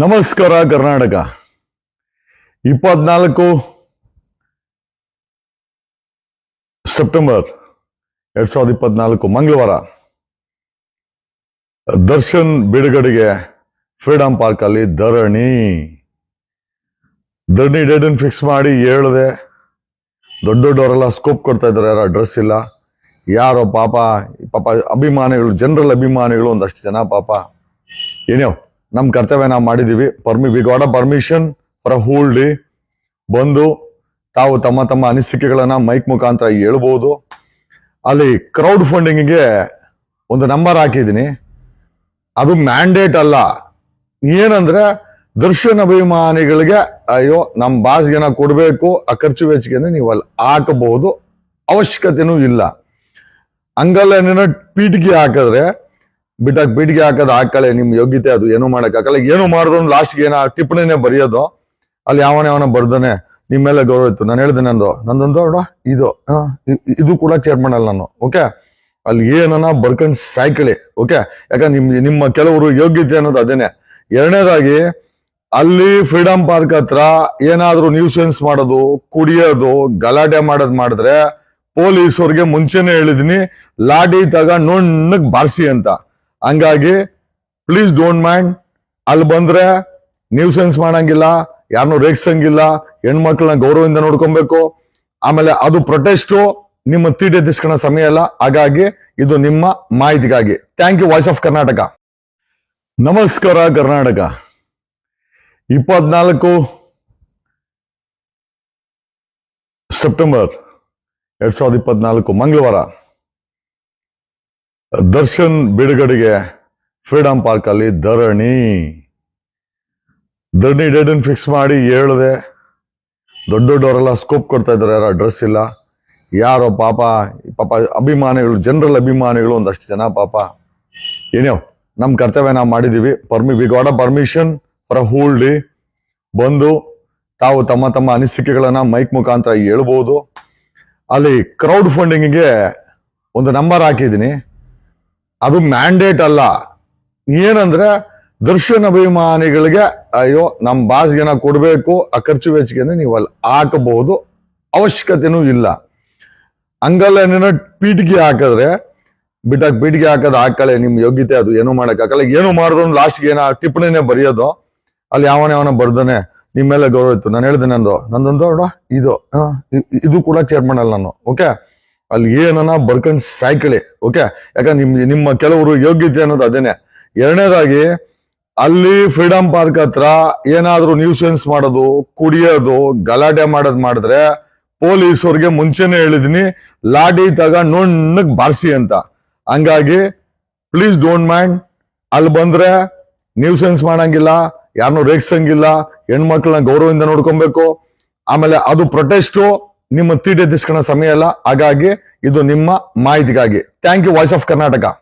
ನಮಸ್ಕಾರ ಕರ್ನಾಟಕ 24 ಸೆಪ್ಟೆಂಬರ್ 2024 ಮಂಗಳವಾರ ದರ್ಶನ್ ಬಿಡುಗಡೆಗೆ ಫ್ರೀಡಂ ಪಾರ್ಕ್ ಅಲ್ಲಿ ಧರಣಿ ಡೇಟನ್ನು ಫಿಕ್ಸ್ ಮಾಡಿ ಹೇಳಿದೆ. ದೊಡ್ಡವರೆಲ್ಲ ಸ್ಕೋಪ್ ಕೊಡ್ತಾ ಇದ್ದಾರೆ, ಯಾರು ಅಡ್ರೆಸ್ ಇಲ್ಲ. ಯಾರೋ ಪಾಪ ಅಭಿಮಾನಿಗಳು, ಜನರಲ್ ಅಭಿಮಾನಿಗಳು ಒಂದಷ್ಟು ಜನ ಪಾಪ ಏನೋ ನಮ್ಮ ಕರ್ತವ್ಯ ನಾವು ಮಾಡಿದ್ದೀವಿ. We got a permission for a whole day. ಬಂದು ತಾವು ತಮ್ಮ ಅನಿಸಿಕೆಗಳನ್ನ ಮೈಕ್ ಮುಖಾಂತರ ಹೇಳ್ಬೋದು. ಅಲ್ಲಿ ಕ್ರೌಡ್ ಫಂಡಿಂಗಿಗೆ ಒಂದು ನಂಬರ್ ಹಾಕಿದ್ದೀನಿ. ಅದು ಮ್ಯಾಂಡೇಟ್ ಅಲ್ಲ. ಏನಂದ್ರೆ ದರ್ಶನ್ ಅಭಿಮಾನಿಗಳಿಗೆ ಅಯ್ಯೋ ನಮ್ಮ ಬಾಸ್ಗೆನ ಕೊಡಬೇಕು, ಆ ಖರ್ಚು ವೆಚ್ಚಿಗೆ ನೀವು ಅಲ್ಲಿ ಹಾಕಬಹುದು, ಅವಶ್ಯಕತೆನೂ ಇಲ್ಲ. ಹಂಗಲ್ಲ ಪೀಟಿಗೆ ಹಾಕಿದ್ರೆ ಪೀಟಿಗೆ ಹಾಕೋದು ಹಾಕಳೆ, ನಿಮ್ ಯೋಗ್ಯತೆ, ಅದು ಏನೂ ಮಾಡಕ್ಕಾಗಲ್ಲ. ಏನು ಮಾಡಿದ್ರು ಲಾಸ್ಟ್ಗೆ ಏನೋ ಟಿಪ್ಪಣಿನೇ ಬರೆಯೋದು. ಅಲ್ಲಿ ಯಾವನ ಬರ್ದಾನೆ ನಿಮ್ಮೆಲ್ಲ ಗೌರವ ಇತ್ತು. ನಾನು ಹೇಳಿದೆ ನಂದೊಂದು ಇದು ಕೂಡ ಕೇರ್ ಮಾಡಲ್ಲ ನಾನು. ಓಕೆ, ಅಲ್ಲಿ ಏನನ್ನ ಬರ್ಕೊಂಡ್ ಸಾಯ್ಕಳಿ. ಓಕೆ, ಯಾಕಂದ್ರೆ ನಿಮ್ಮ ಕೆಲವರು ಯೋಗ್ಯತೆ ಅನ್ನೋದು ಅದೇನೆ. ಎರಡನೇದಾಗಿ ಅಲ್ಲಿ ಫ್ರೀಡಂ ಪಾರ್ಕ್ ಹತ್ರ ಏನಾದ್ರೂ ನ್ಯೂಸೆನ್ಸ್ ಮಾಡೋದು, ಕುಡಿಯೋದು, ಗಲಾಟೆ ಮಾಡಿದ್ರೆ ಪೊಲೀಸವ್ರಿಗೆ ಮುಂಚೆನೆ ಹೇಳಿದೀನಿ, ಲಾಠಿ ನುಣ್ಣಗ್ ಬಾರಿಸಿ ಅಂತ. ಹಂಗಾಗಿ ಪ್ಲೀಸ್ ಡೋಂಟ್ ಮೈಂಡ್. ಅಲ್ಲಿ ಬಂದ್ರೆ ನ್ಯೂಸೆನ್ಸ್ ಮಾಡಂಗಿಲ್ಲ, ಯಾರನ್ನೂ ರೇಗ್ಸಂಗಿಲ್ಲ, ಹೆಣ್ಮಕ್ಳನ್ನ ಗೌರವದಿಂದ ನೋಡ್ಕೊಬೇಕು. ಆಮೇಲೆ ಅದು ಪ್ರೊಟೆಸ್ಟು, ನಿಮ್ಮ ತೀಟೆ ತಿಸ್ಕೊಳ್ಳೋ ಸಮಯ ಅಲ್ಲ. ಹಾಗಾಗಿ ಇದು ನಿಮ್ಮ ಮಾಹಿತಿಗಾಗಿ. Thank you, voice of Karnataka. ನಮಸ್ಕಾರ ಕರ್ನಾಟಕ. 24 ಸೆಪ್ಟೆಂಬರ್ 2024 ಮಂಗಳವಾರ ದರ್ಶನ್ ಬಿಡುಗಡೆಗೆ ಫ್ರೀಡಂ ಪಾರ್ಕ್ ಅಲ್ಲಿ ಧರಣಿ ಡೇಟನ್ನು ಫಿಕ್ಸ್ ಮಾಡಿ ಹೇಳಿದೆ. ದೊಡ್ಡವರೆಲ್ಲ ಸ್ಕೋಪ್ ಕೊಡ್ತಾ ಇದ್ದಾರೆ, ಯಾರು ಅಡ್ರೆಸ್ ಇಲ್ಲ. ಯಾರೋ ಪಾಪ ಅಭಿಮಾನಿಗಳು, ಜನರಲ್ ಅಭಿಮಾನಿಗಳು ಒಂದಷ್ಟು ಜನ ಪಾಪ ಏನೋ ನಮ್ಮ ಕರ್ತವ್ಯ ನಾವು ಮಾಡಿದ್ದೀವಿ. We got a permission for a whole day. ಬಂದು ತಾವು ತಮ್ಮ ಅನಿಸಿಕೆಗಳನ್ನ ಮೈಕ್ ಮುಖಾಂತರ ಹೇಳ್ಬೋದು. ಅಲ್ಲಿ ಕ್ರೌಡ್ ಫಂಡಿಂಗಿಗೆ ಒಂದು ನಂಬರ್ ಹಾಕಿದ್ದೀನಿ. ಅದು ಮ್ಯಾಂಡೇಟ್ ಅಲ್ಲ. ಏನಂದ್ರೆ ದರ್ಶನ್ ಅಭಿಮಾನಿಗಳಿಗೆ ಅಯ್ಯೋ ನಮ್ಮ ಬಾಸ್ಗೆನ ಕೊಡಬೇಕು, ಆ ಖರ್ಚು ವೆಚ್ಚಿಗೆ ನೀವು ಅಲ್ಲಿ ಹಾಕಬಹುದು, ಅವಶ್ಯಕತೆನೂ ಇಲ್ಲ. ಹಂಗಲ್ಲ ಪೀಟಿಗೆ ಹಾಕಿದ್ರೆ ಪೀಟಿಗೆ ಹಾಕೋದು ಹಾಕಳೆ, ನಿಮ್ ಯೋಗ್ಯತೆ, ಅದು ಏನೂ ಮಾಡಕ್ಕಾಗಲ್ಲ. ಏನು ಮಾಡಿದ್ರು ಲಾಸ್ಟ್ಗೆ ಏನೋ ಟಿಪ್ಪಣಿನೇ ಬರೆಯೋದು. ಅಲ್ಲಿ ಯಾವನ ಬರ್ದಾನೆ ನಿಮ್ಮೆಲ್ಲ ಗೌರವ ಇತ್ತು. ನಾನು ಹೇಳಿದೆ ನಂದೊಂದು ಇದು ಕೂಡ ಕೇರ್ ಮಾಡಲ್ಲ ನಾನು. ಓಕೆ, ಅಲ್ಲಿ ಏನನ್ನ ಬರ್ಕೊಂಡ್ ಸಾಯ್ಕಳಿ. ಓಕೆ, ಯಾಕಂದ್ರೆ ನಿಮ್ಮ ಕೆಲವರು ಯೋಗ್ಯತೆ ಅನ್ನೋದು ಅದೇನೆ. ಎರಡನೇದಾಗಿ ಅಲ್ಲಿ ಫ್ರೀಡಂ ಪಾರ್ಕ್ ಹತ್ರ ಏನಾದ್ರೂ ನ್ಯೂಸೆನ್ಸ್ ಮಾಡೋದು, ಕುಡಿಯೋದು, ಗಲಾಟೆ ಮಾಡಿದ್ರೆ ಪೊಲೀಸವ್ರಿಗೆ ಮುಂಚೆನೆ ಹೇಳಿದೀನಿ, ಲಾಠಿ ನುಣ್ಣಗ್ ಬಾರಿಸಿ ಅಂತ. ಹಂಗಾಗಿ ಪ್ಲೀಸ್ ಡೋಂಟ್ ಮೈಂಡ್. ಅಲ್ಲಿ ಬಂದ್ರೆ ನ್ಯೂಸೆನ್ಸ್ ಮಾಡಂಗಿಲ್ಲ, ಯಾರನ್ನೂ ರೇಗ್ಸಂಗಿಲ್ಲ, ಹೆಣ್ಮಕ್ಳನ್ನ ಗೌರವದಿಂದ ನೋಡ್ಕೊಬೇಕು. ಆಮೇಲೆ ಅದು ಪ್ರೊಟೆಸ್ಟು, ನಿಮ್ಮ ತೀಟೆ ತಿಸ್ಕೊಳ್ಳೋ ಸಮಯ ಅಲ್ಲ. ಹಾಗಾಗಿ ಇದು ನಿಮ್ಮ ಮಾಹಿತಿಗಾಗಿ. Thank you, voice of Karnataka.